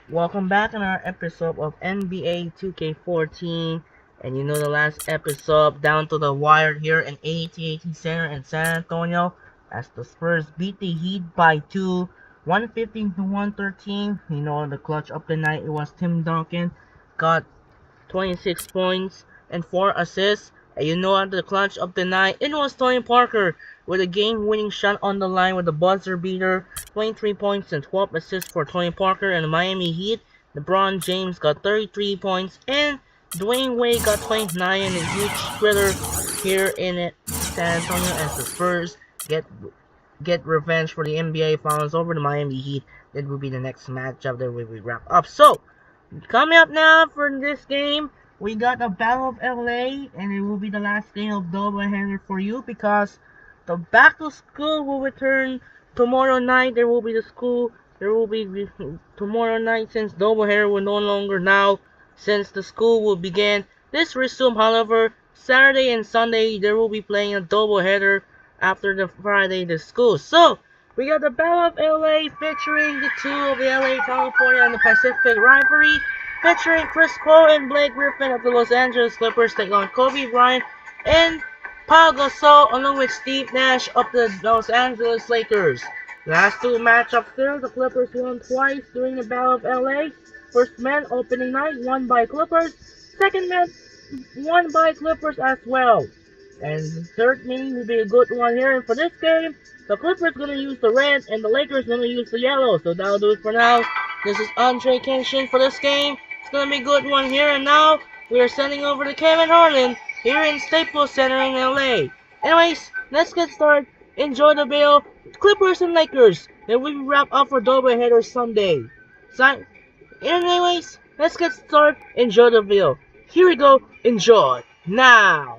Welcome back on our episode of NBA 2K14. And you know the last episode down to the wire here in AT&T Center in San Antonio as the Spurs beat the Heat by 2, 115 to 113. You know the clutch of the night it was Tim Duncan got 26 points and 4 assists. And you know at the clutch of the night it was Tony Parker with a game-winning shot on the line with a buzzer beater, 23 points and 12 assists for Tony Parker and the Miami Heat. LeBron James got 33 points and Dwayne Wade got 29 in a huge thriller here in San Antonio as the Spurs get revenge for the NBA Finals over the Miami Heat. That will be the next matchup that we will wrap up. So, coming up now for this game, we got the Battle of LA, and it will be the last game of doubleheader for you because the back to school will return tomorrow night. There will be tomorrow night since doubleheader will no longer now since the school will begin. This resume, however, Saturday and Sunday there will be playing a doubleheader after the Friday the school. So we got the Battle of LA featuring the two of the LA, California, and the Pacific rivalry, featuring Chris Paul and Blake Griffin of the Los Angeles Clippers take on Kobe Bryant and Pau Gasol along with Steve Nash of the Los Angeles Lakers. Last two matchups there, the Clippers won twice during the Battle of LA. First match opening night won by Clippers. Second match won by Clippers as well. And the third meeting will be a good one here. And for this game, the Clippers gonna use the red and the Lakers gonna use the yellow. So that'll do it for now. This is Andre Kenshin for this game. It's gonna be a good one here. And now we are sending over to Kevin Harlan here in Staples Center in LA. Anyways, let's get started. Enjoy the video. Clippers and Lakers. Then we wrap up for doubleheader Sunday. Anyways, let's get started. Enjoy the video. Here we go. Enjoy now.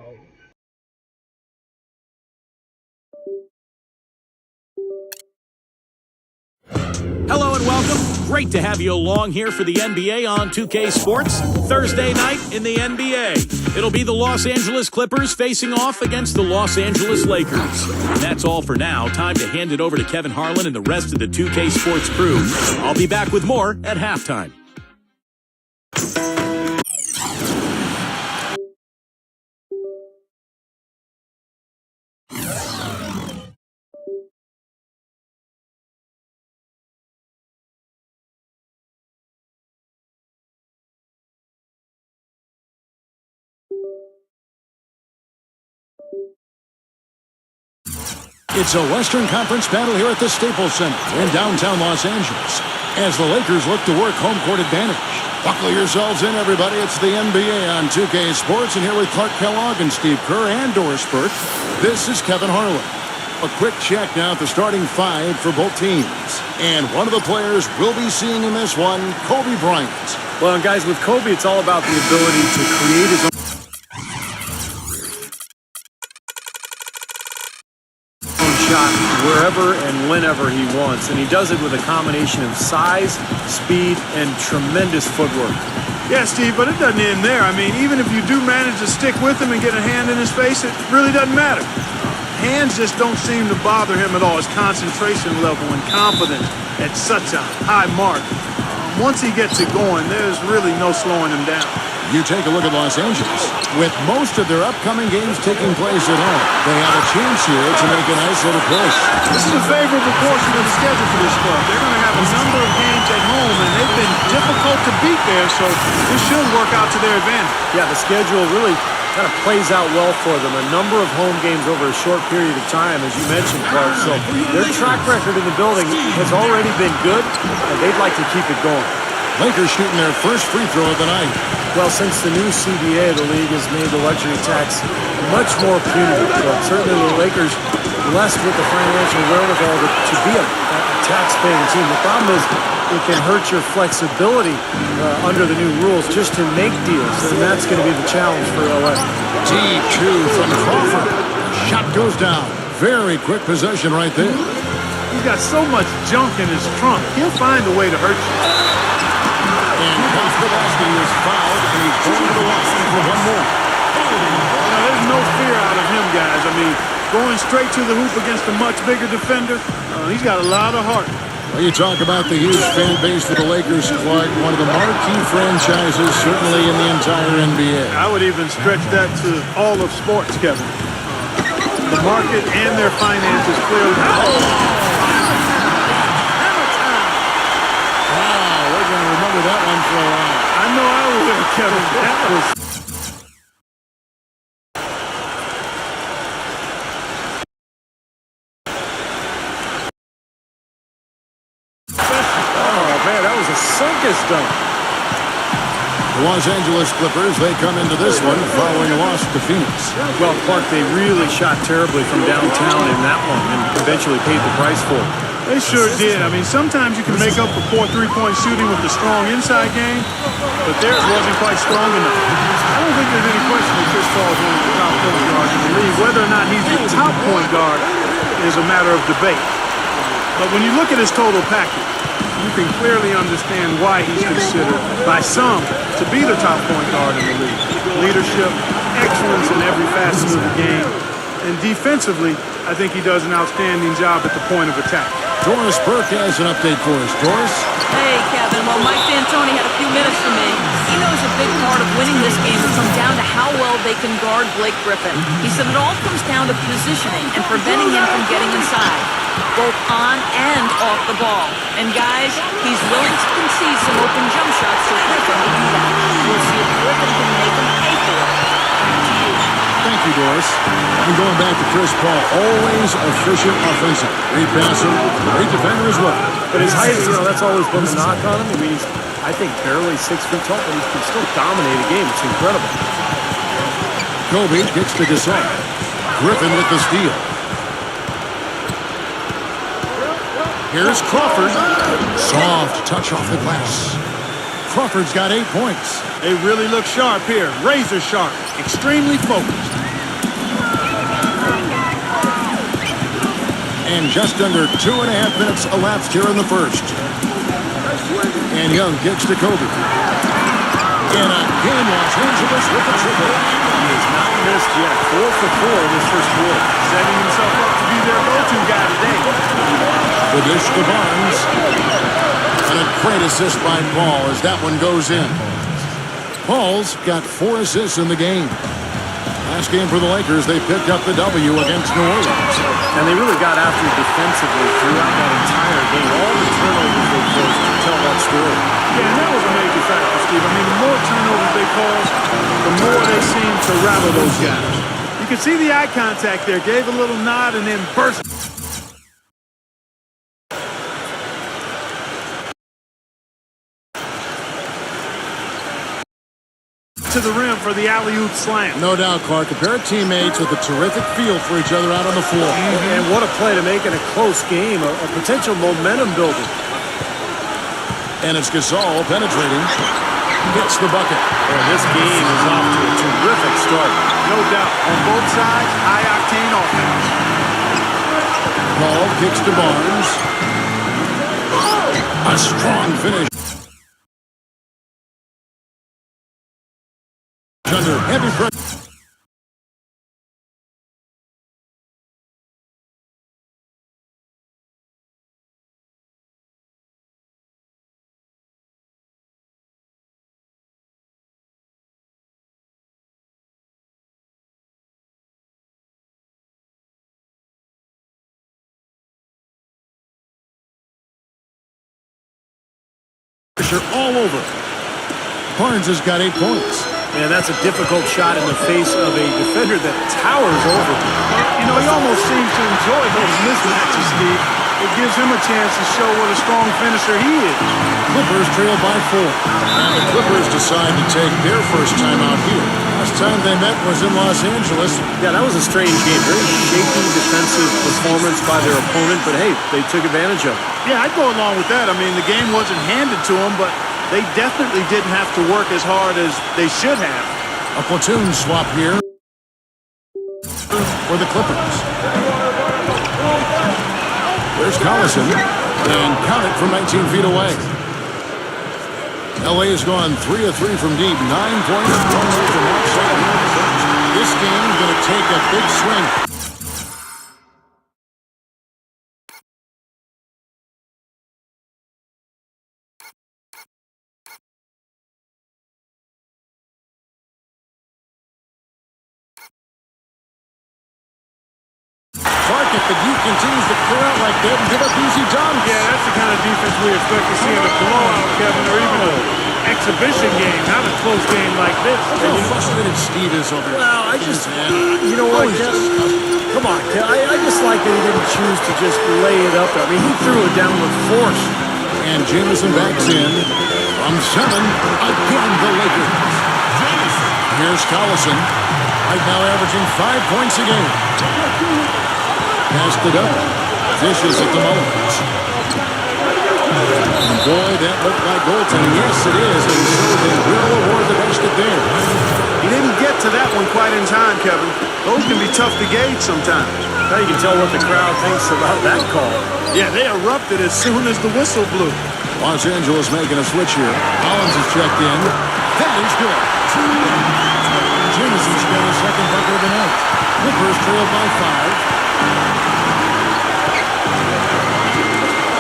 Hello and welcome. Great to have you along here for the NBA on 2K Sports. Thursday night in the NBA. It'll be the Los Angeles Clippers facing off against the Los Angeles Lakers. And that's all for now. Time to hand it over to Kevin Harlan and the rest of the 2K Sports crew. I'll be back with more at halftime. It's a Western Conference battle here at the Staples Center in downtown Los Angeles as the Lakers look to work home court advantage. Buckle yourselves in, everybody. It's the NBA on 2K Sports, and here with Clark Kellogg and Steve Kerr and Doris Burke, this is Kevin Harlan. A quick check now at the starting five for both teams. And one of the players we'll be seeing in this one, Kobe Bryant. Well, and guys, with Kobe, it's all about the ability to create his own shot wherever and whenever he wants. And he does it with a combination of size, speed, and tremendous footwork. Yeah, Steve, but it doesn't end there. I mean, even if you do manage to stick with him and get a hand in his face, it really doesn't matter. Hands just don't seem to bother him at all. His concentration level and confidence at such a high mark. Once he gets it going, there's really no slowing him down. You take a look at Los Angeles. With most of their upcoming games taking place at home, they have a chance here to make a nice little push. This is a favorable portion of the schedule for this club. They're going to have a number of games at home, and they've been difficult to beat there, so this should work out to their advantage. Yeah, the schedule really kind of plays out well for them. A number of home games over a short period of time, as you mentioned, Clark. So their track record in the building has already been good, and they'd like to keep it going. Lakers shooting their first free throw of the night. Well, since the new CBA, the league has made the luxury tax much more punitive. So certainly the Lakers blessed with the financial wherewithal to be a tax-paying team. The problem is it can hurt your flexibility under the new rules just to make deals, and that's going to be the challenge for LA. Deep two from Crawford. Shot goes down. Very quick possession right there. He's got so much junk in his trunk. He'll find a way to hurt you. And Coach Pulaski is fouled, and he's going to the line for one more. There's no fear out of him, guys. I mean, going straight to the hoop against a much bigger defender, he's got a lot of heart. Well, you talk about the huge fan base for the Lakers, Clark, one of the marquee franchises, certainly in the entire NBA. I would even stretch that to all of sports, Kevin. The market and their finances clearly. Wow, we're going to remember that one for a while. I know I will, Kevin. That was. Oh, man, that was a circus dunk. The Los Angeles Clippers, they come into this one following a loss to Phoenix. Well, Clark, they really shot terribly from downtown in that one and eventually paid the price for it. They sure did. I mean, sometimes you can make up for poor three-point shooting with a strong inside game, but theirs wasn't quite strong enough. I don't think there's any question that Chris Paul is one of the top point guards in the league. Whether or not he's the top point guard is a matter of debate. But when you look at his total package, you can clearly understand why he's considered by some to be the top point guard in the league. Leadership, excellence in every facet of the game, and defensively, I think he does an outstanding job at the point of attack. Doris Burke has an update for us. Doris? Hey, Kevin. Well, Mike D'Antoni had a few minutes for me. He knows a big part of winning this game will come down to how well they can guard Blake Griffin. He said it all comes down to positioning and preventing him from getting inside, both on and off the ball. And guys, he's willing to concede some open jump shots to Griffin to do that. We'll see if Griffin can make him pay for it. Back to you. Thank you, Doris. And going back to Chris Paul, always efficient offensive. Great passer, great defender as well. But his height, that's always been the knock on him. I mean, he's, I think, barely 6 feet tall, but he can still dominate a game. It's incredible. Kobe gets to Gasol. Griffin with the steal. Here's Crawford. Soft touch off the glass. Crawford's got 8 points. They really look sharp here. Razor sharp. Extremely focused. And just under 2.5 minutes elapsed here in the first. And Young kicks to Kobe. And again, Los Angeles with a triple. He has not missed yet. 4 for 4 in this first quarter. Setting himself up to be their go-to guy today. The dish to Barnes. And a great assist by Paul as that one goes in. Paul's got 4 assists in the game. Last game for the Lakers, they picked up the W against New Orleans. And they really got after it defensively throughout that entire game. All the turnovers they forced to tell that story. Yeah, and that was a major factor, Steve. I mean, the more turnovers they cause, the more they seem to rattle those guys. You can see the eye contact there. Gave a little nod and then burst. To the rim for the alley-oop slam. No doubt, Clark. A pair of teammates with a terrific feel for each other out on the floor. And what a play to make in a close game, a potential momentum builder. And it's Gasol penetrating. Hits the bucket. And this game is off to a terrific start. No doubt. On both sides, high-octane offense. Paul kicks to Barnes. A strong finish. Under heavy pressure. All over. Barnes has got 8 points. Man, that's a difficult shot in the face of a defender that towers over him. You know, he almost seems to enjoy those mismatches, Steve. It gives him a chance to show what a strong finisher he is. Clippers trail by 4. And the Clippers decide to take their first time out here. Last time they met was in Los Angeles. Yeah, that was a strange game. Very shaky defensive performance by their opponent, but hey, they took advantage of it. Yeah, I'd go along with that. I mean, the game wasn't handed to them, but they definitely didn't have to work as hard as they should have. A platoon swap here for the Clippers. There's Collison, and count it from 19 feet away. LA has gone 3 of 3 from deep, 9 points, 1 away from outside. This game is going to take a big swing. bucket, but you continues to clear out like that and give up easy dunks. Yeah, that's the kind of defense we expect to see in a blowout, Kevin, or even an exhibition game, not a close game like this. Look how frustrated Steve is over here. Well, you know what, Kev? Come on, Kev. I just like that he didn't choose to just lay it up there. I mean, he threw it down with force. And Jamison backs in from 7. Again, the Lakers. Here's Collison. Right now averaging 5 points a game. Passed it up. Dishes at the Mullins. And boy, that looked like goaltending. Yes, it is. And so they will award the basket there. He didn't get to that one quite in time, Kevin. Those can be tough to gauge sometimes. Now you can tell what the crowd thinks about that call. Yeah, they erupted as soon as the whistle blew. Los Angeles making a switch here. Collins is checked in. That is good. Jamison's got a second bucket of the night. Clippers trail by 5.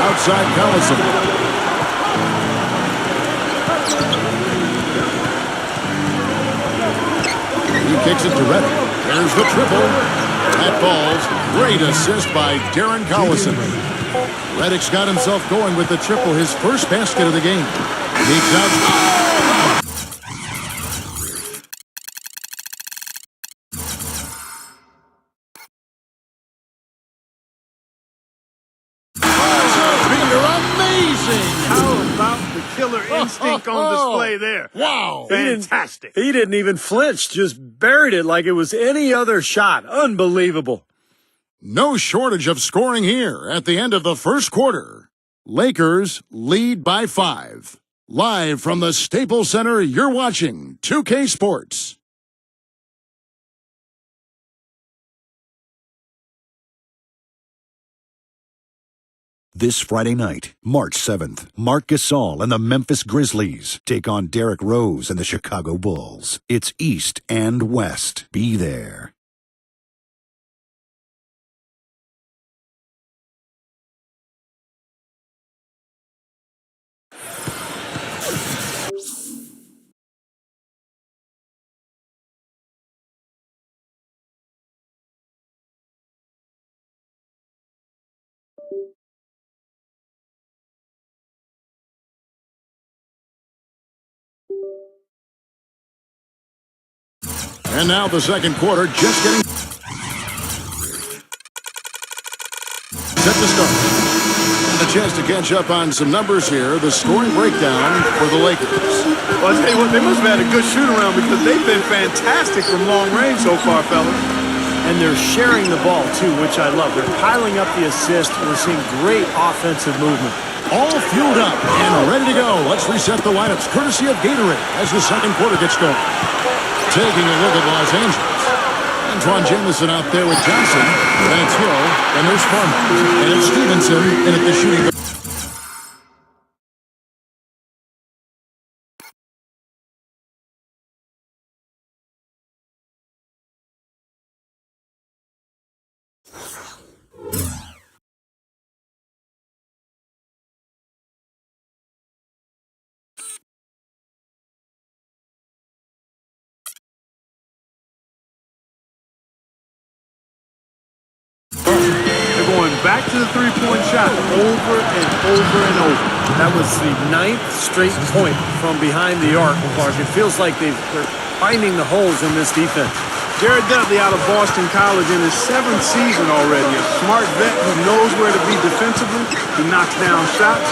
Outside Collison. He kicks it to Redick. There's the triple. That falls. Great assist by Darren Collison. Redick's got himself going with the triple, his first basket of the game. Leaks out. How about the killer instinct on display there? Wow. Fantastic. He didn't even flinch, just buried it like it was any other shot. Unbelievable. No shortage of scoring here at the end of the first quarter. Lakers lead by 5. Live from the Staples Center, you're watching 2K Sports. This Friday night, March 7th, Marc Gasol and the Memphis Grizzlies take on Derrick Rose and the Chicago Bulls. It's East and West. Be there. And now the second quarter, just getting set to start. And a chance to catch up on some numbers here. The scoring breakdown for the Lakers. Well, I'll tell you what, they must have had a good shoot-around because they've been fantastic from long range so far, fellas. And they're sharing the ball, too, which I love. They're piling up the assist. We're seeing great offensive movement. All fueled up and ready to go. Let's reset the lineups, courtesy of Gatorade, as the second quarter gets going. Taking a look at Los Angeles. Antoine Jamison out there with Johnson. And it's Hill. And there's Farmer. And it's Stevenson. And at the shooting. They're going back to the three-point shot over and over and over. That was the 9th straight point from behind the arc, Clark. It feels like they're finding the holes in this defense. Jared Dudley out of Boston College in his 7th season already. A smart vet who knows where to be defensively. He knocks down shots.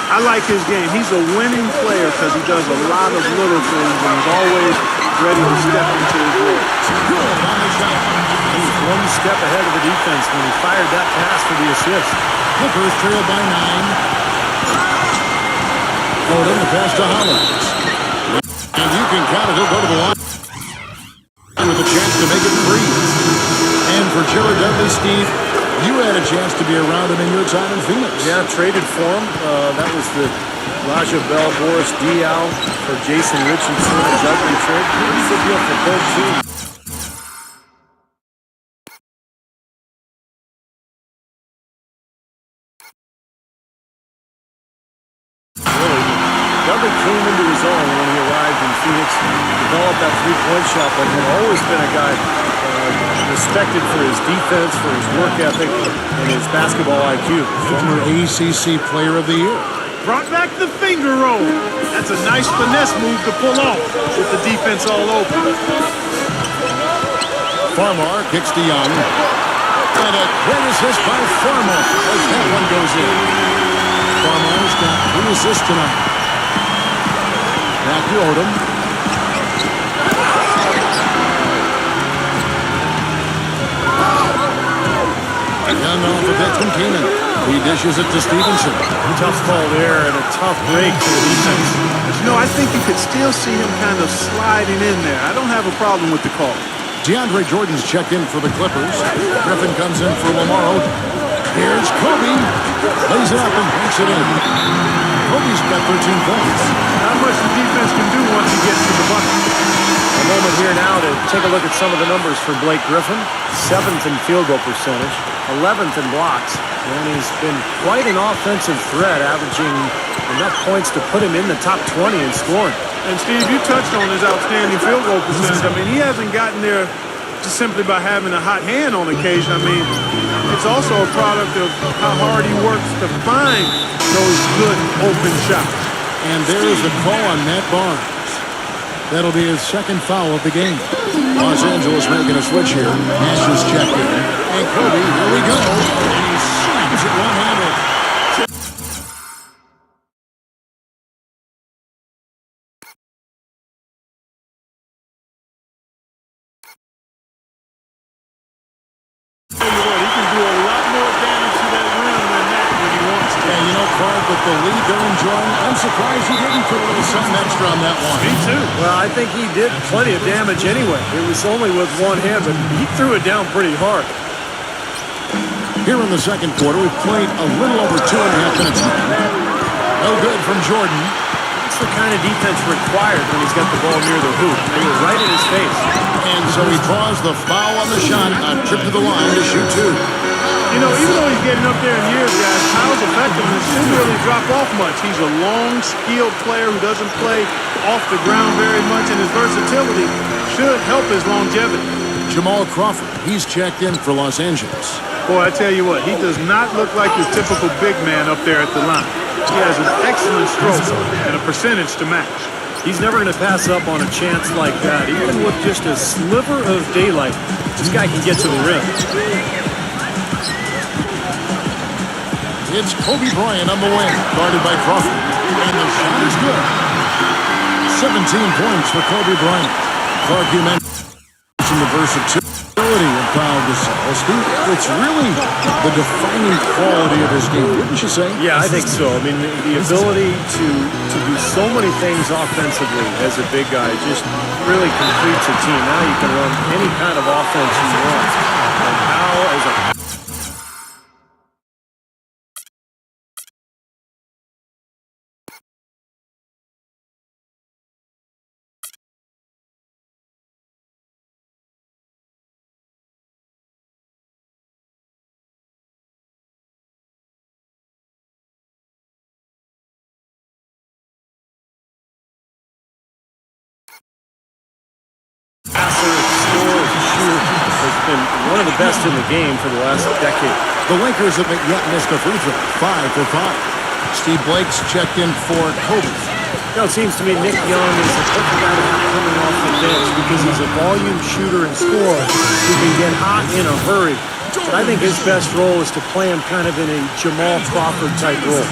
I like his game. He's a winning player because he does a lot of little things and he's always ready to step into his role. He was one step ahead of the defense when he fired that pass for the assist. Clippers trail by 9. Floating the pass to Hollins. And you can count it. He'll go to the line with a chance to make it 3. And for Jared Dudley, Steve, you had a chance to be around him in your time in Phoenix. Yeah, traded for him. That was the Raja Bell, Boris Diaw for Jason Richardson and Dudley trade. Pretty good deal for both teams. Dudley came into his own when he arrived in Phoenix, developed that three-point shot, but had always been a guy respected for his defense, for his work ethic, and his basketball IQ. Former ACC Player of the Year. Brought back the finger roll. That's a nice finesse move to pull off with the defense all open. Farmar kicks to Young. And a great assist by Farmar as that one goes in. Farmar's got 3 assists tonight. Back to Odom. Young off of it from Keenan. He dishes it to Stevenson. Tough call there and a tough break for the defense. But you know, I think you could still see him kind of sliding in there. I don't have a problem with the call. DeAndre Jordan's checked in for the Clippers. Griffin comes in for Lamar Odom. Here's Kobe. Lays it up and banks it in. Kobe's got 13 points. Not much the defense can do once he gets to the bucket. A moment here now to take a look at some of the numbers for Blake Griffin. 7th in field goal percentage, 11th in blocks, and he's been quite an offensive threat, averaging enough points to put him in the top 20 in scoring. And Steve, you touched on his outstanding field goal percentage. I mean, he hasn't gotten there just simply by having a hot hand on occasion. I mean, it's also a product of how hard he works to find those good open shots. And there's the call on Matt Barnes. That'll be his second foul of the game. Los Angeles making a switch here. Nash is checked in. And Kobe, here we go. And he slams it one-handed. He can do a lot more damage to that rim than that when he wants to. And you know, Clark, with the lead they're enjoying, I'm surprised he didn't put a little something extra on that one. Me too. Well, I think he did plenty of damage anyway. It was only with one hand, but he threw it down pretty hard. Here in the second quarter, we've played a little over 2.5 minutes now. No good from Jordan. It's the kind of defense required when he's got the ball near the hoop. They were right in his face. And so he draws the foul on the shot, a trip to the line to shoot 2. You know, even though he's getting up there in years, guys, Kyle's effectiveness shouldn't really drop off much. He's a long, skilled player who doesn't play off the ground very much, and his versatility should help his longevity. Jamal Crawford, he's checked in for Los Angeles. Boy, I tell you what, he does not look like your typical big man up there at the line. He has an excellent stroke and a percentage to match. He's never going to pass up on a chance like that, even with just a sliver of daylight. This guy can get to the rim. It's Kobe Bryant on the wing, guarded by Crawford. And the shot is good. 17 points for Kobe Bryant. Clark, you mentioned the versatility of Pau Gasol. Steve, it's really the defining quality of his game, wouldn't you say? Yeah, I think so. I mean, the ability to do so many things offensively as a big guy just really completes a team. Now you can run any kind of offense you want. And Pau as a passer, scorer, shooter has been one of the best in the game for the last decade. The Lakers haven't yet missed a free throw. 5 for 5. Steve Blake's checked in for Kobe. You know, it seems to me Nick Young is the perfect guy to have coming off the bench because he's a volume shooter and scorer who can get hot in a hurry. But I think his best role is to play him kind of in a Jamal Crawford type role.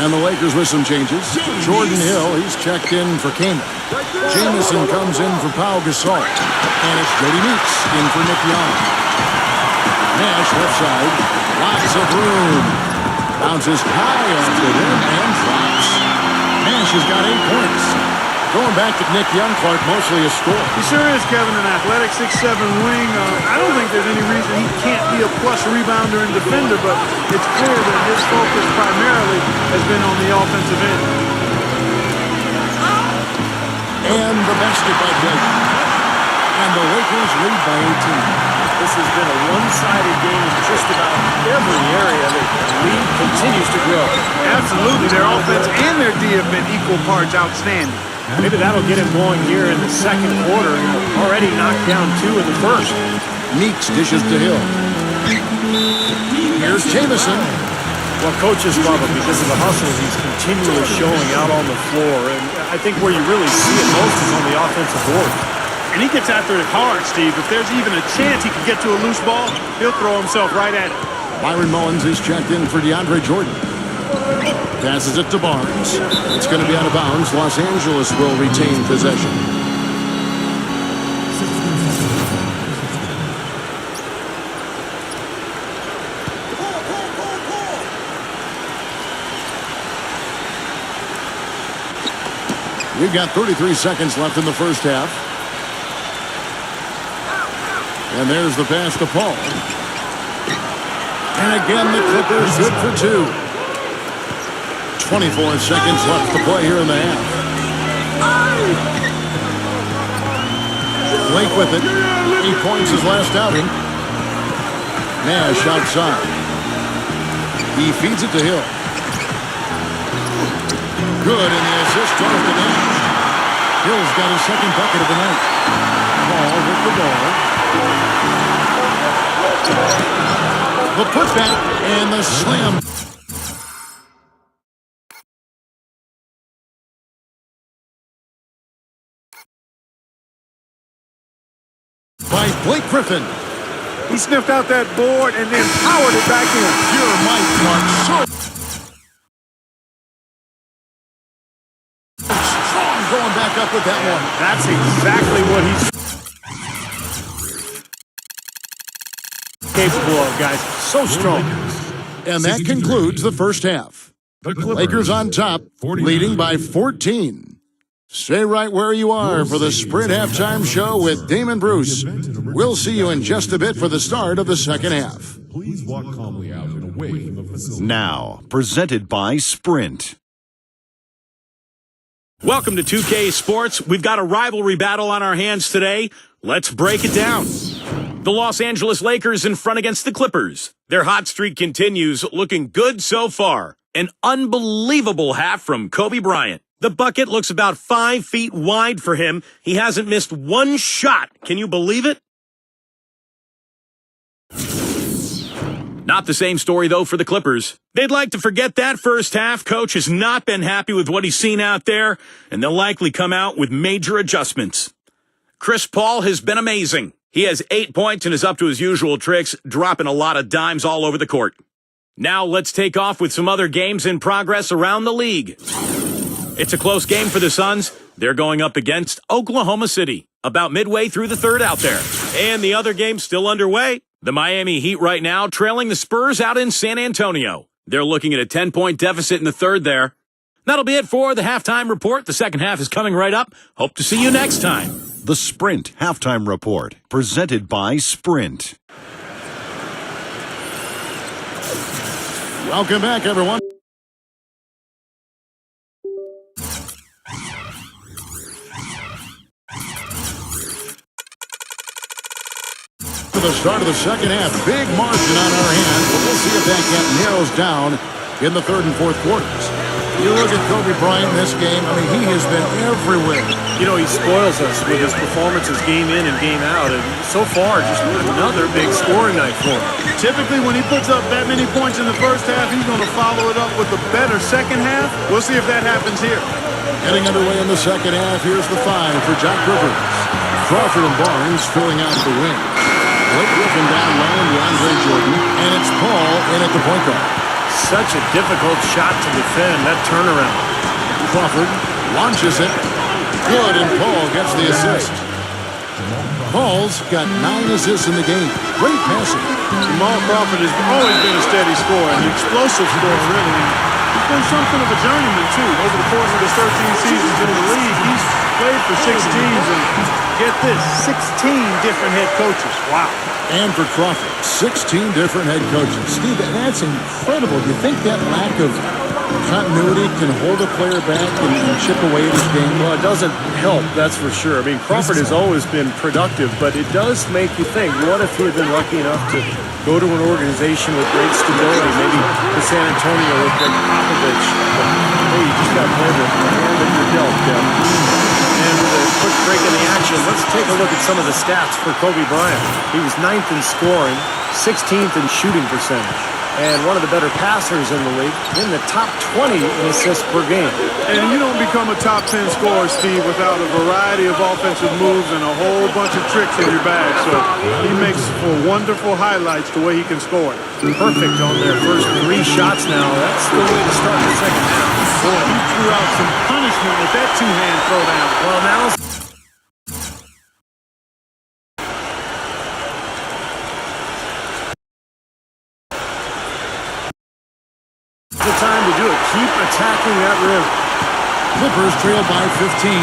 And the Lakers with some changes. Jordan Hill, he's checked in for Kaman. Jamison comes in for Pau Gasol. And it's Jody Meeks in for Nick Young. Nash left side. Lots of room. Bounces high off the rim and drops. Nash has got 8 points. Going back to Nick Young, Clark, mostly a score. He sure is, Kevin, an athletic 6'7" wing. I don't think there's any reason he can't be a plus rebounder and defender, but it's clear that his focus primarily has been on the offensive end. And the basket by Blake. And the Lakers lead by 18. This has been a one-sided game in just about every area. The lead continues to grow. Absolutely. Their offense and their D have been equal parts outstanding. Maybe that'll get him going here in the second quarter. Already knocked down 2 in the first. Meeks dishes to Hill. Here's Jamison. Well, coaches love him because of the hustle he's continually showing out on the floor. And I think where you really see it most is on the offensive board. And he gets after it hard, Steve. If there's even a chance he can get to a loose ball, he'll throw himself right at it. Byron Mullins is checked in for DeAndre Jordan. Passes it to Barnes. It's going to be out of bounds. Los Angeles will retain possession. We've got 33 seconds left in the first half. And there's the pass to Paul. And again, the Clippers good for two. 24 seconds left to play here in the half. Blake with it. 8 points his last outing. Nash outside. He feeds it to Hill. Good, and the assist goes to Nash. Hill's got his second bucket of the night. Paul with the ball. The putback and the slam. By Blake Griffin. He sniffed out that board and then powered it back in. Pure might, Mark. So strong going back up with that one. That's exactly what he's capable of, guys. So strong. And that concludes the first half. Lakers on top, leading by 14. Stay right where you are for the Sprint Halftime Show with Damon Bruce. We'll see you in just a bit for the start of the second half. Please walk calmly out and away from the facility. Now, presented by Sprint. Welcome to 2K Sports. We've got a rivalry battle on our hands today. Let's break it down. The Los Angeles Lakers in front against the Clippers. Their hot streak continues, looking good so far. An unbelievable half from Kobe Bryant. The bucket looks about 5 feet wide for him. He hasn't missed one shot. Can you believe it? Not the same story, though, for the Clippers. They'd like to forget that first half. Coach has not been happy with what he's seen out there, and they'll likely come out with major adjustments. Chris Paul has been amazing. He has 8 points and is up to his usual tricks, dropping a lot of dimes all over the court. Now let's take off with some other games in progress around the league. It's a close game for the Suns. They're going up against Oklahoma City, about midway through the third out there. And the other game's still underway. The Miami Heat right now trailing the Spurs out in San Antonio. They're looking at a 10-point deficit in the third there. That'll be it for the halftime report. The second half is coming right up. Hope to see you next time. The Sprint Halftime Report, presented by Sprint. Welcome back, everyone. For the start of the second half, big margin on our hands, but we'll see if that gap narrows down in the third and fourth quarters. You look at Kobe Bryant in this game, I mean, he has been everywhere. You know, he spoils us with his performances game in and game out. And so far, just another big scoring night for him. typically when he puts up that many points in the first half, he's going to follow it up with a better second half. We'll see if that happens here. Getting underway in the second half, here's the five for Jack Rivers. Crawford and Barnes filling out the wing. Blake Griffin down low and DeAndre Jordan, and it's Paul in at the point guard. Such a difficult shot to defend, that turnaround. Crawford launches it. Good, and Paul gets the assist. Paul's got 9 assists in the game. Great passing. Jamal Crawford has always been a steady scorer, an explosive scorer, really. He's been something of a journeyman, too. Over the course of his 13 seasons in the league, he's played for 6 teams, and get this, 16 different head coaches. Wow. And for Crawford, 16 different head coaches. Steve, that's incredible. Do you think that lack of continuity can hold a player back and chip away at his game? Well, it doesn't help, that's for sure. I mean, Crawford has always been productive, but it does make you think, what if he had been lucky enough to go to an organization with great stability, maybe to San Antonio with Greg Popovich. Hey, you just got played with the hand that you're dealt, Jeff. And with a quick break in the action, let's take a look at some of the stats for Kobe Bryant. He was 9th in scoring, 16th in shooting percentage, and one of the better passers in the league, in the top 20 in assists per game. And you don't become a top 10 scorer, Steve, without a variety of offensive moves and a whole bunch of tricks in your bag. So he makes for wonderful highlights the way he can score it. Perfect on their first 3 shots now. That's the way to start the second half. Boy, he threw out some punishment with that two-hand throwdown. Well, now the time to do it. Keep attacking that rim. Clippers trail by 15.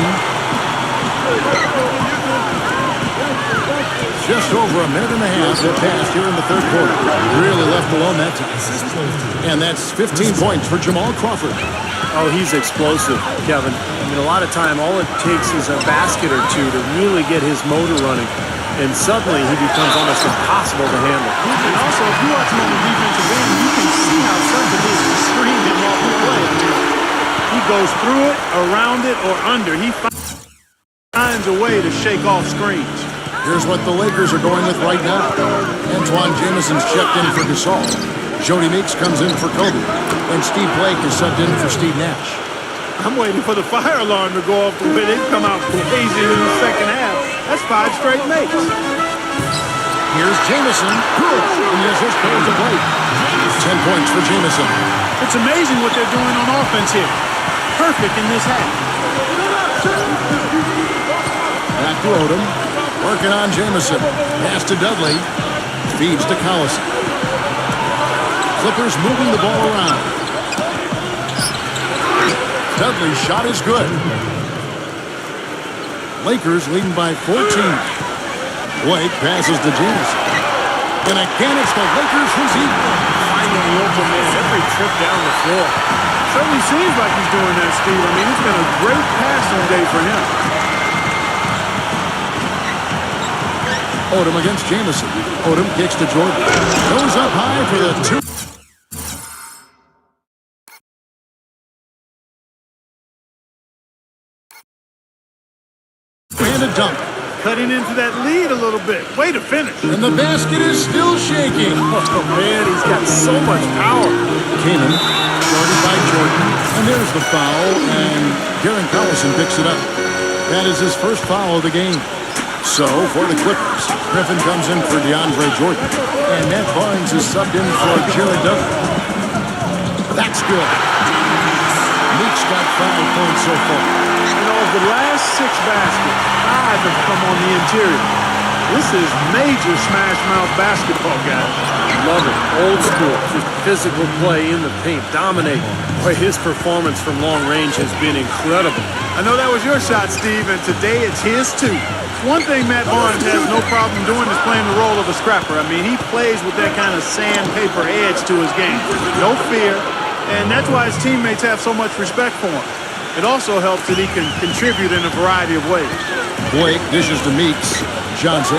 Just over a minute and a half have passed here in the third quarter. Really left alone that time. And that's 15 points for Jamal Crawford. Oh, he's explosive, Kevin. I mean, a lot of time, all it takes is a basket or two to really get his motor running. And suddenly, he becomes almost impossible to handle. And also, if you watch him on the defensive end, you can see how certain it is to screen him off the play. I mean, he goes through it, around it, or under. He finds a way to shake off screens. Here's what the Lakers are going with right now. Antoine Jameson's checked in for Gasol. Jody Meeks comes in for Kobe. And Steve Blake is subbed in for Steve Nash. I'm waiting for the fire alarm to go off the way they've come out blazing in the second half. That's 5 straight makes. Here's Jameson. Good. And the assist goes to Blake. 10 points for Jameson. It's amazing what they're doing on offense here. Perfect in this half. Back to Odom. Working on Jameson. Pass to Dudley. Feeds to Collison. Clippers moving the ball around. Dudley's shot is good. Lakers leading by 14. Blake passes to Jameson. And again, it's the Lakers who's equal. Finding the open man every trip down the floor. Certainly seems like he's doing that, Steve. I mean, it's been a great passing day for him. Odom against Jameson. Odom kicks to Jordan. Goes up high for the 2. And a dunk. Cutting into that lead a little bit. Way to finish. And the basket is still shaking. Oh, man, he's got so much power. Kanan, guarded by Jordan. And there's the foul, and Darren Collison picks it up. That is his first foul of the game. So, for the Clippers, Griffin comes in for DeAndre Jordan. And Matt Barnes is subbed in for Jared Dudley. That's good. Meeks got 5 points so far. You know, of the last 6 baskets, 5 have come on the interior. This is major smash mouth basketball, guys. Love it. Old school. Just physical play in the paint. Dominate. Boy, his performance from long range has been incredible. I know that was your shot, Steve, and today it's his too. One thing Matt Barnes has no problem doing is playing the role of a scrapper. I mean, he plays with that kind of sandpaper edge to his game. No fear, and that's why his teammates have so much respect for him. It also helps that he can contribute in a variety of ways. Blake dishes to Meeks. Johnson.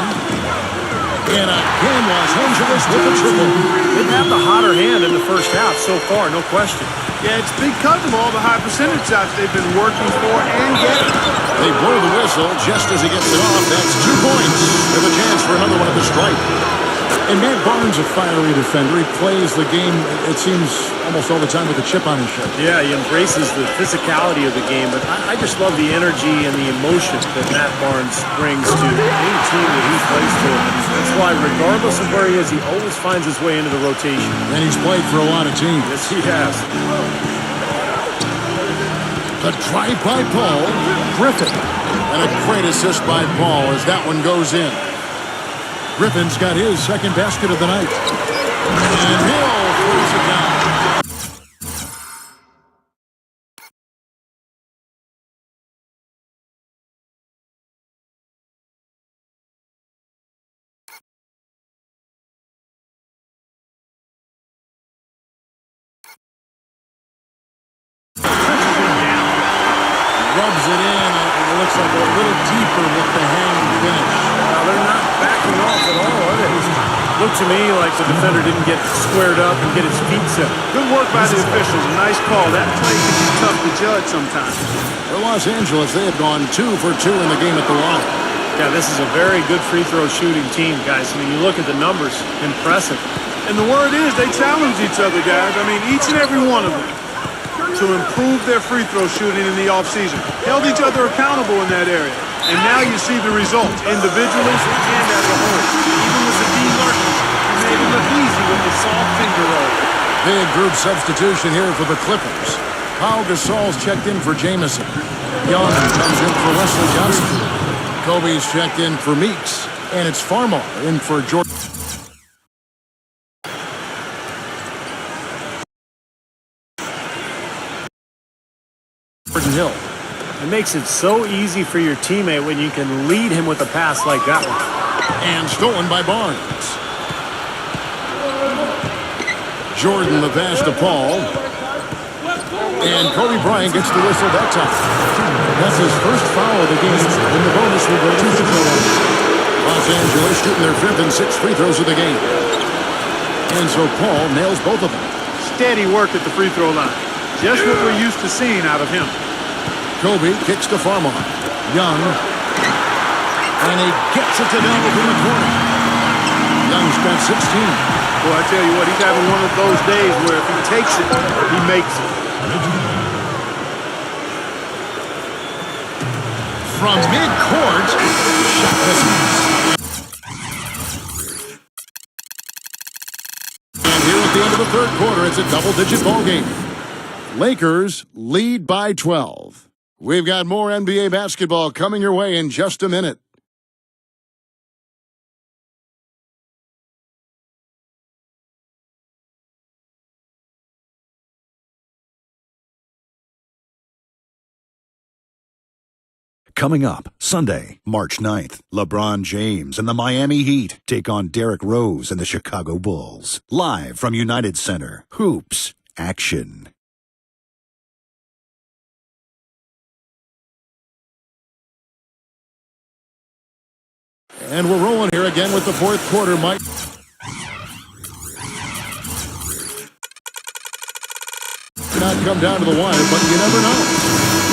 And again, Los Angeles with a triple. They've had the hotter hand in the first half so far, no question. Yeah, it's because of all the high percentage shots they've been working for and getting. They blow the whistle just as he gets it off. That's 2 points. With a chance for another one at the stripe. And Matt Barnes, a fiery defender, he plays the game, it seems, almost all the time with a chip on his shoulder. Yeah, he embraces the physicality of the game, but I just love the energy and the emotion that Matt Barnes brings to any team that he plays for. And that's why, regardless of where he is, he always finds his way into the rotation. And he's played for a lot of teams. Yes, he has. The drive by Paul. Griffin. And a great assist by Paul as that one goes in. Griffin's got his second basket of the night. And Hill throws it down. Rubs it in. It looks like a little deeper with the hang finish. Now, they're not backing off at all, are they? Looked to me like the defender didn't get squared up and get his feet set. Good work by the officials. A nice call. That play can be tough to judge sometimes. For Los Angeles, they have gone 2 for 2 in the game at the line. Yeah, this is a very good free throw shooting team, guys. I mean, you look at the numbers, impressive. And the word is they challenge each other, guys. I mean, each and every one of them to improve their free throw shooting in the offseason. Held each other accountable in that area. And now you see the results, individually and as a whole. Even with the Dean Martin, he made it look easy with the soft finger roll. Big group substitution here for the Clippers. Pau Gasol's checked in for Jamison. Young comes in for Wesley Johnson. Kobe's checked in for Meeks. And it's Farmar in for Jordan Hill. It makes it so easy for your teammate when you can lead him with a pass like that one. And stolen by Barnes. Jordan the pass to Paul. And Kobe Bryant gets the whistle that time. That's his first foul of the game. And the bonus will go to Los Angeles shooting their 5th and 6th free throws of the game. And so Paul nails both of them. Steady work at the free throw line. Just what we're used to seeing out of him. Kobe kicks to Farmar. Young. And he gets it to Delvin in the corner. Young's got 16. Boy, I tell you what, he's having one of those days where if he takes it, he makes it. From mid-court, shot misses. And here at the end of the 3rd quarter, it's a double-digit ball game. Lakers lead by 12. We've got more NBA basketball coming your way in just a minute. Coming up Sunday, March 9th, LeBron James and the Miami Heat take on Derrick Rose and the Chicago Bulls. Live from United Center, Hoops Action. And we're rolling here again with the 4th quarter, Mike. Not come down to the wire, but you never know.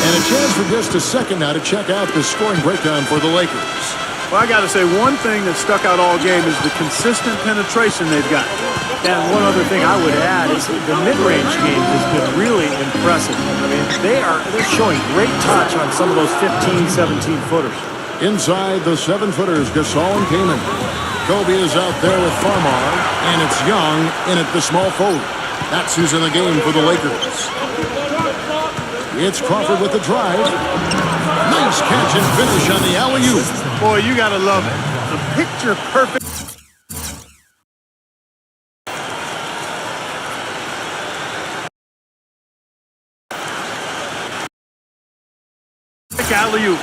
And a chance for just a second now to check out the scoring breakdown for the Lakers. Well, I got to say, one thing that stuck out all game is the consistent penetration they've got. And one other thing I would add is the mid-range game has been really impressive. I mean, they're showing great touch on some of those 15, 17-footers. Inside the 7-footers, Gasol and Kaman. Kobe is out there with Farmar, and it's Young in at the small forward. That's who's in the game for the Lakers. It's Crawford with the drive. Nice catch and finish on the alley-oop. Boy, you got to love it. The picture-perfect alley-oop.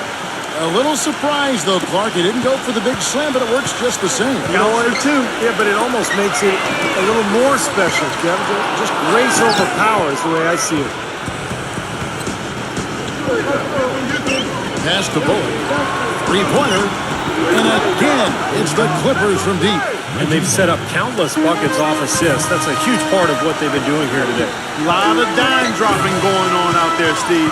A little surprised, though, Clark. He didn't go for the big slam, but it works just the same. You know what, too? Yeah, but it almost makes it a little more special, Kevin. Just grace over power is the way I see it. Pass to Bullock. Three-pointer. And again, it's the Clippers from deep. And they've set up countless buckets off assists. That's a huge part of what they've been doing here today. A lot of dime dropping going on out there, Steve.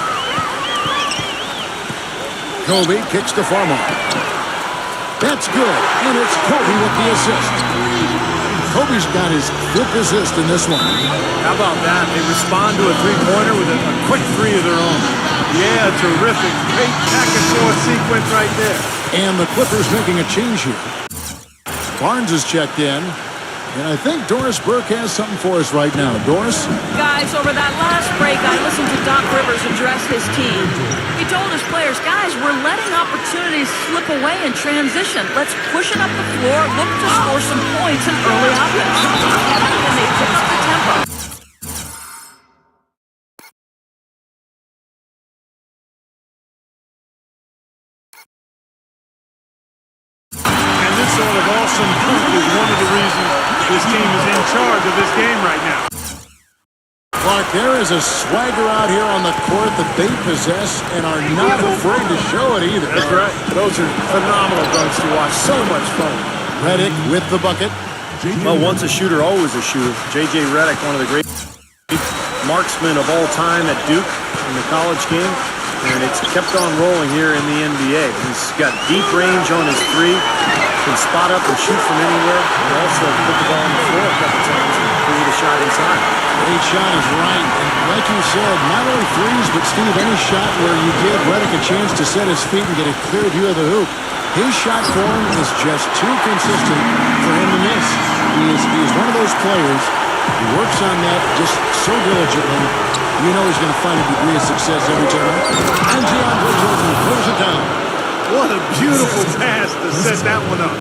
Kobe kicks to Farmar. That's good, and it's Kobe with the assist. Kobe's got his 5th assist in this one. How about that? They respond to a three-pointer with a quick three of their own. Yeah, terrific. Great back-and-forth sequence right there. And the Clippers making a change here. Barnes is checked in. And I think Doris Burke has something for us right now. Doris? Guys, over that last break, I listened to Doc Rivers address his team. He told his players, guys, we're letting opportunities slip away in transition. Let's push it up the floor, look to score some points in early offense. And they pick up the tempo. And this sort of awesome proof is one of the reasons this team is in charge of this game right now. Clark, there is a swagger out here on the court that they possess and are not afraid to show it either. That's right. Those are phenomenal dunks to watch. So much fun. Redick with the bucket. J.J. Well, once a shooter, always a shooter. J.J. Redick, one of the great marksmen of all time at Duke in the college game. And it's kept on rolling here in the NBA. He's got deep range on his three, can spot up and shoot from anywhere, and also put the ball on the floor a couple times and create a shot inside. Great shot is right. And like you said, not only threes, but Steve, any shot where you give Redick a chance to set his feet and get a clear view of the hoop, his shot form is just too consistent for him to miss. He is one of those players who works on that just so diligently. You know he's going to find a degree of success every time. And DeAndre Jordan pulls it down. What a beautiful pass to set that one up.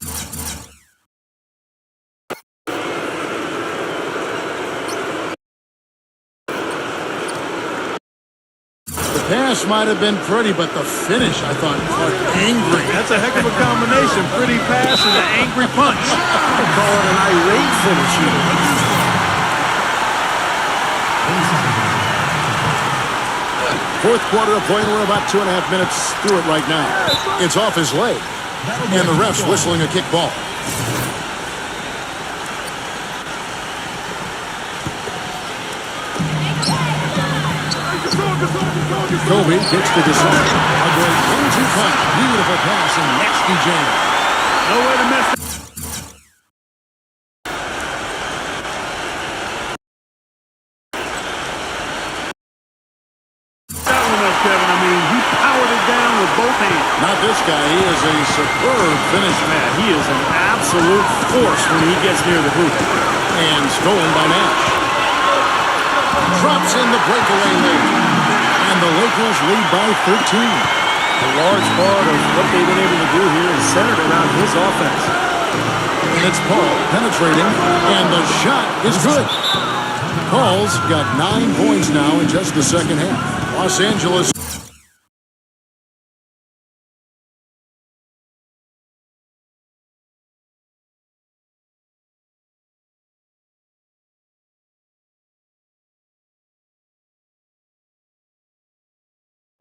The pass might have been pretty, but the finish, I thought, Clark, angry. That's a heck of a combination. Pretty pass and an angry punch. I call it an irate finish here. Fourth quarter of play, and we're about 2.5 minutes through it right now. It's off his leg, and the ref's whistling a kick ball. Kobe gets to Gasol. A great 1-2 punch. Beautiful pass and nasty jam. No way to mess it. That one up, Kevin. I mean, he powered it down with both hands. Not this guy. He is a superb finish man. He is an absolute force when he gets near the hoop. And stolen by Nash. Drops in the breakaway lane. And the Lakers lead by 13. A large part of what they've been able to do here is centered around his offense. And it's Paul penetrating, and the shot is good. Paul's got 9 points now in just the second half. Los Angeles.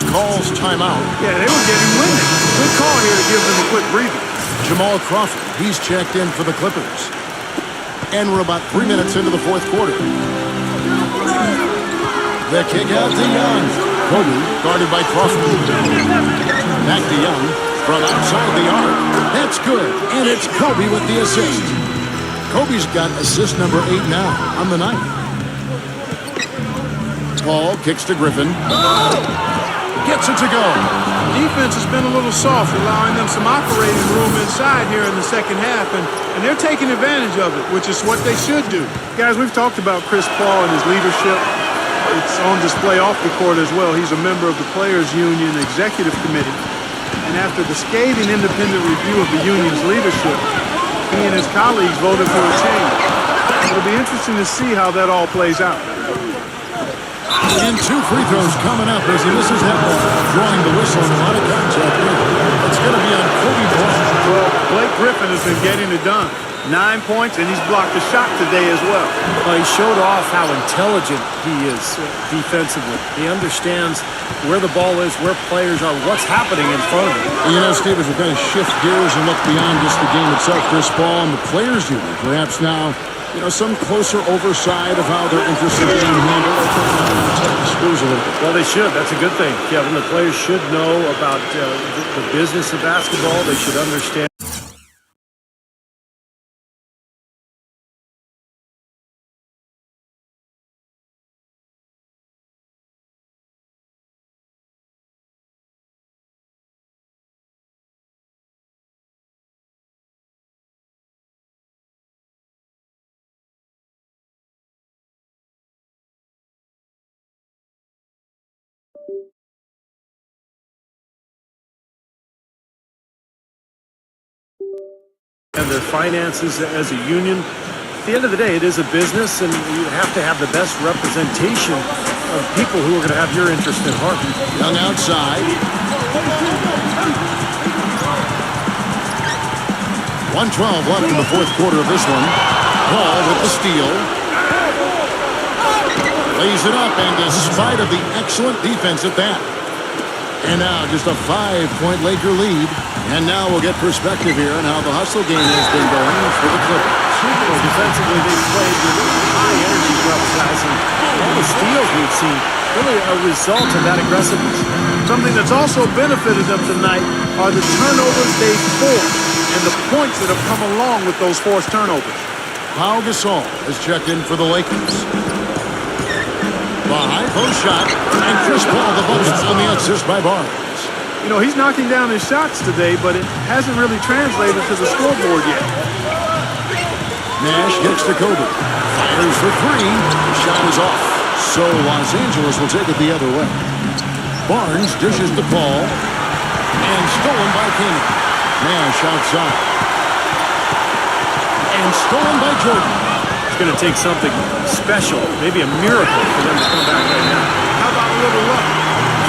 Calls timeout. Yeah, they were getting winded. Good call here to give them a quick breather. Jamal Crawford, he's checked in for the Clippers. And we're about 3 minutes into the fourth quarter. The kick out to Young. Kobe guarded by Crawford. Back to Young from outside the arc. That's good. And it's Kobe with the assist. Kobe's got assist number 8 now on the night. Paul kicks to Griffin. Gets it to go. Defense has been a little soft, allowing them some operating room inside here in the second half, and they're taking advantage of it, which is what they should do. Guys, we've talked about Chris Paul and his leadership. It's on display off the court as well. He's a member of the Players Union Executive Committee, and after the scathing independent review of the union's leadership, he and his colleagues voted for a change. It'll be interesting to see how that all plays out. And 2 free throws coming up as he misses that one. Drawing the whistle and a lot of contact here. It's going to be on Kobe Bryant. Well, Blake Griffin has been getting it done. 9 points, and he's blocked a shot today as well. Well, he showed off how intelligent he is defensively. He understands where the ball is, where players are, what's happening in front of him. You know, Steve, as we kind of shift gears and look beyond just the game itself, Chris Paul and the Players Union, perhaps now, you know, some closer oversight of how their interests are being handled. Screws a little bit. Well, they should. That's a good thing, Kevin. The players should know about the business of basketball. They should understand. And their finances as a union. At the end of the day, it is a business, and you have to have the best representation of people who are going to have your interest at heart. Young outside. 1:12 left in the fourth quarter of this one. Paul with the steal. Lays it up, and despite of the excellent defense at that, And now just a 5-point Laker lead. And now we'll get perspective here on how the hustle game has been going for the Clippers. Well, defensively, they've played with high energy throughout guys, and all the steals we've seen really a result of that aggressiveness. Something that's also benefited them tonight are the turnovers they've forced and the points that have come along with those forced turnovers. Pau Gasol has checked in for the Lakers. The high post shot, and Chris Paul the bucket on the assist by Barnes. You know, he's knocking down his shots today, but it hasn't really translated to the scoreboard yet. Nash gets to Kobe. Fires for three. The shot is off. So Los Angeles will take it the other way. Barnes dishes to Paul. And stolen by King. Nash outside. And stolen by Jordan. It's going to take something special, maybe a miracle for them to come back right now. How about a little luck?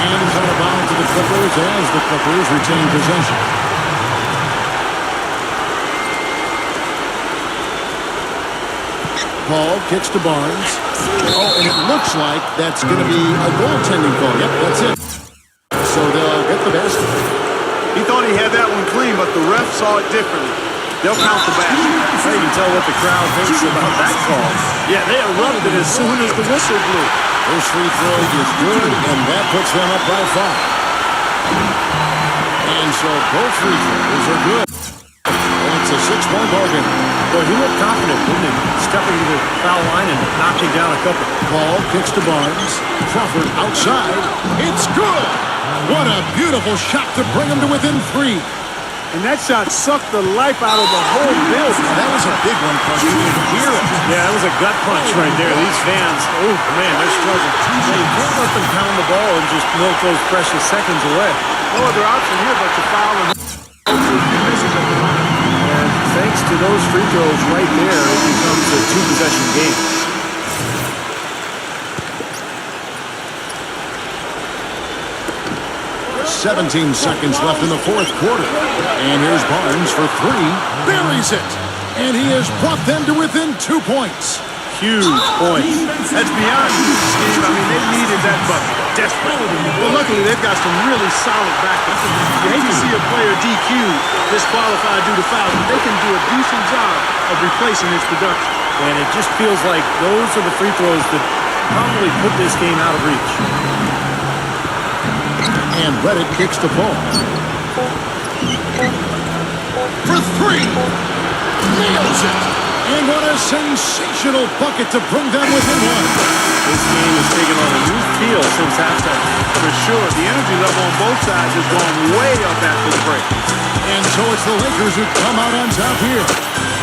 And it's out of bounds to the Clippers as the Clippers retain possession. Paul kicks to Barnes. Oh, and it looks like that's going to be a goaltending call. Yep, that's it. So they'll get the basket. He thought he had that one clean, but the ref saw it differently. They'll count the basket. So you can tell what the crowd thinks about that call. Yeah, they erupted as soon as the whistle blew. First free throw is good, and that puts them up by 5. And so both free throws are good. And it's a 6-point ball game. Boy, he looked confident, didn't he? Stepping to the foul line and knocking down a couple. Paul kicks to Barnes. Crawford outside. It's good! What a beautiful shot to bring him to within 3. And that shot sucked the life out of the whole building. That was a big one, Punch. You can hear it. Yeah, that was a gut punch right there. These fans, oh, man, they're struggling. Yeah, you can't let them pound the ball and just milk those precious seconds away. No other option here but to foul him. And thanks to those free throws right there, it becomes a 2-possession game. 17 seconds left in the fourth quarter. And here's Barnes for 3. Buries it. And he has brought them to within 2 points. Huge points. That's beyond huge, Steve. I mean, they needed that bucket desperately. Well, luckily, they've got some really solid backup. You hate to see a player DQ disqualified due to foul, but they can do a decent job of replacing his production. And it just feels like those are the free throws that probably put this game out of reach. And Reddick kicks the ball. For 3. Nails it. And what a sensational bucket to bring them within 1. This game has taken on a new feel since halftime. For sure, the energy level on both sides has gone way up after the break. And so it's the Lakers who come out on top here.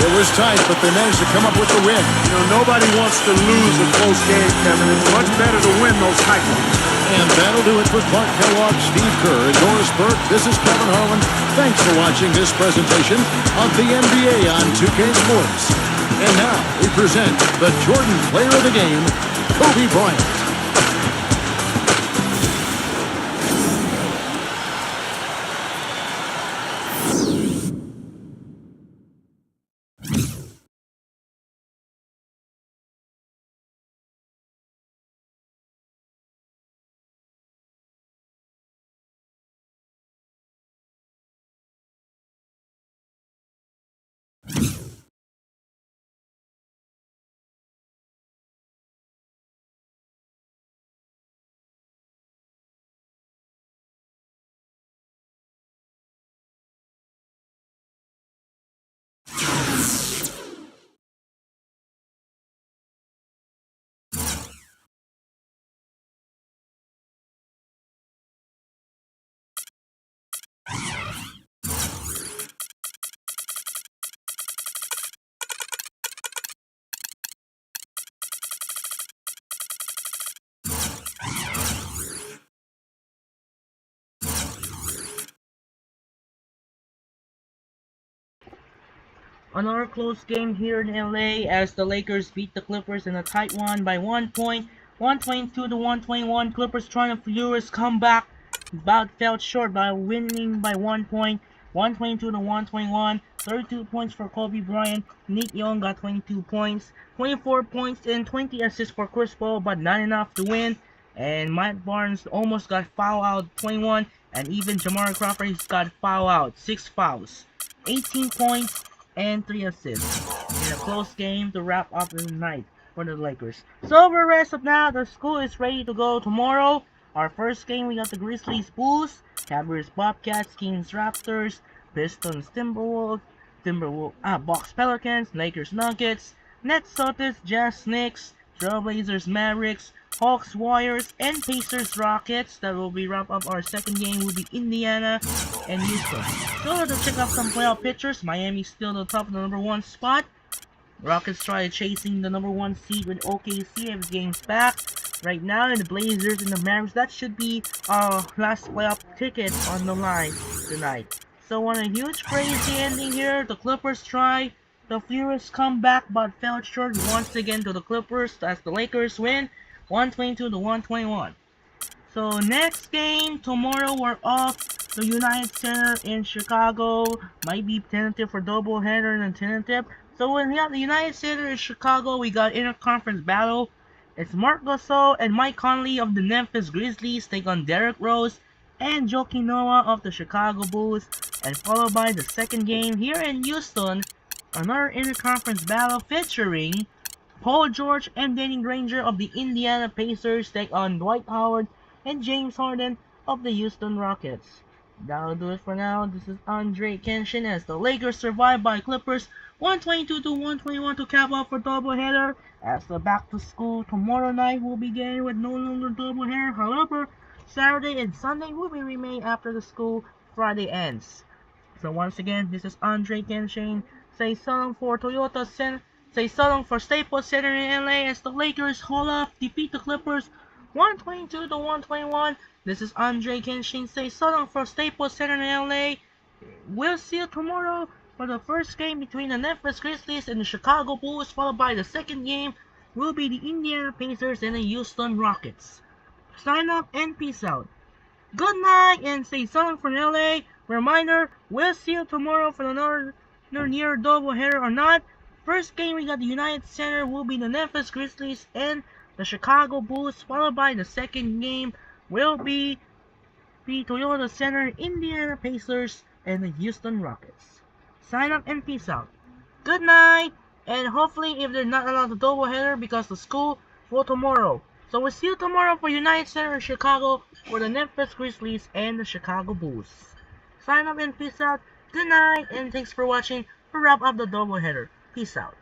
It was tight, but they managed to come up with the win. You know, nobody wants to lose a close game, Kevin. It's much better to win those tight ones. And that'll do it for Clark Kellogg, Steve Kerr, and Doris Burke. This is Kevin Harlan. Thanks for watching this presentation of the NBA on 2K Sports. And now we present the Jordan Player of the Game, Kobe Bryant. Another close game here in LA as the Lakers beat the Clippers in a tight one by 1 point, 122 to 121. Clippers trying to furious comeback, but fell short by winning by 1 point, 122 to 121. 32 points for Kobe Bryant. Nick Young got 22 points, 24 points and 20 assists for Chris Paul, but not enough to win. And Mike Barnes almost got foul out 21, and even Jamar Crawford has got foul out 6 fouls, 18 points, and 3 assists in a close game to wrap up the night for the Lakers. So for the rest of now, the school is ready to go tomorrow. Our first game, we got the Grizzlies Bulls, Cavaliers Bobcats, Kings Raptors, Pistons Timberwolves, Bucks Pelicans, Lakers Nuggets, Nets Celtics, Jazz Knicks, Trailblazers Mavericks, Hawks Warriors, and Pacers Rockets. That will be wrap up our second game will be Indiana and Houston. So to check out some playoff pictures, Miami's still the top of the number 1 spot. Rockets try chasing the number 1 seed with OKC if game's back. Right now, in the Blazers and the Mavericks, that should be our last playoff ticket on the line tonight. So on a huge crazy ending here, the Clippers try. The Furious come back but fell short once again to the Clippers as the Lakers win 122 to 121. So next game, tomorrow we're off the United Center in Chicago. Might be tentative for doubleheader and tentative. So when we have the United Center in Chicago, we got interconference battle. It's Marc Gasol and Mike Conley of the Memphis Grizzlies take on Derrick Rose and Joakim Noah of the Chicago Bulls, and followed by the second game here in Houston, another interconference battle featuring Paul George and Danny Granger of the Indiana Pacers take on Dwight Howard and James Harden of the Houston Rockets. That'll do it for now. This is Andre Kenshin as the Lakers survive by Clippers 122 to 121 to cap off for doubleheader. As the back to school tomorrow night will begin with no longer doubleheader. However, Saturday and Sunday will be remain after the school Friday ends. So once again, this is Andre Kenshin. Say so long for Say so long for Staples Center in LA as the Lakers hold off defeat the Clippers 122 to 121. This is Andre Kenshin. Say so long for Staples Center in LA. We'll see you tomorrow for the first game between the Memphis Grizzlies and the Chicago Bulls, followed by the second game will be the Indiana Pacers and the Houston Rockets. Sign up and peace out. Good night and say so long from LA. Reminder, we'll see you tomorrow for another near doubleheader or not. First game we got the United Center will be the Memphis Grizzlies and the Chicago Bulls, followed by the second game will be the Toyota Center, Indiana Pacers, and the Houston Rockets. Sign up and peace out. Good night, and hopefully if they're not allowed to doubleheader because the school for tomorrow. So we'll see you tomorrow for United Center in Chicago for the Memphis Grizzlies and the Chicago Bulls. Sign up and peace out. Good night, and thanks for watching. We'll wrap up the doubleheader. Peace out.